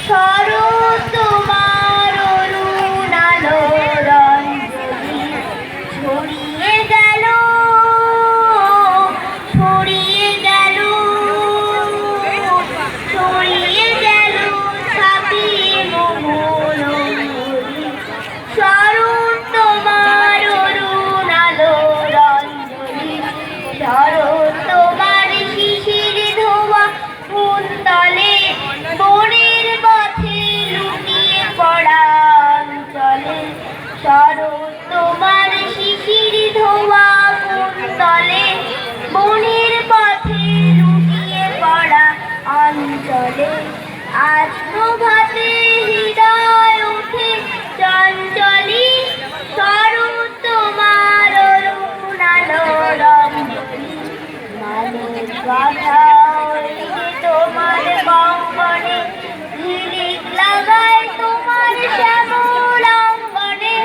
শরৎ তোমার অরুণ আলো রঞ্জনী ছড়িয়ে গেল, ছড়িয়ে গেল, ছড়িয়ে গেল ছাপিয়ে মোহন অঙ্গনি। শরৎ তোমার অরুণ আলো রঞ্জনী, শরৎ তোমার শিশির ধোয়া কুন্তলে, বনের পথে লুটিয়ে পড়া অঞ্চলে। শরৎ তোমার শিশির ধোয়া কুন্তলে, বনের পথে লুটিয়ে পড়া অঞ্চলে। আজ প্রভাতে হৃদয় উঠে চঞ্চলী, শরৎ তোমার অরুণ আলো রঞ্জনী। মানের বাধা ওইদিকে তোমার কঙ্কণে, ঝিলিক লাগায় তোমার শ্যামল অঙ্গনে।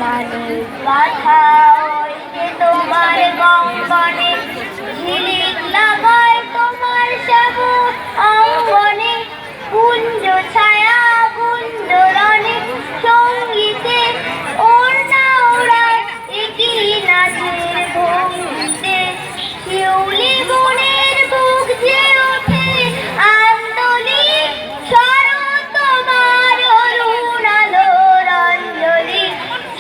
মানের বাধা ওইদিকে তোমার কঙ্কণে, ঝিলিক লাগায় তোমার শ্যামল অঙ্গনে। কুঞ্জ ছায়া কুঞ্জ রণে সঙ্গীতে, ওড়না ওড়ায় একই নাচের ভঙ্গিতে। শিউলি বনের বুক যে ওঠে আন্দোলিত, শরৎ তোমার অরুণ আলো রঞ্জনী।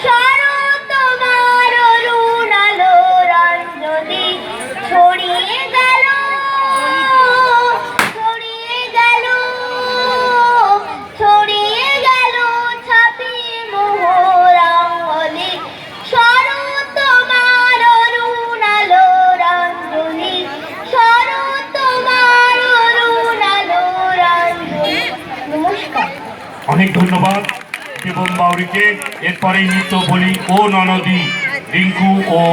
শরৎ তোমার অরুণ আলো রঞ্জনী ছড়িয়ে গেল, ছড়িয়ে গেল, ছড়িয়ে গেল ছাপিয়ে মোহর অঙ্গলি। শরৎ তোমার অরুণ আলো রঞ্জনী, শরৎ তোমার অরুণ আলো রঞ্জনী। নমস্কার। অনেক ধন্যবাদ দেবন বাউরিকে। এরপরে নৃত্য বলি ও ননদী রিঙ্কু ও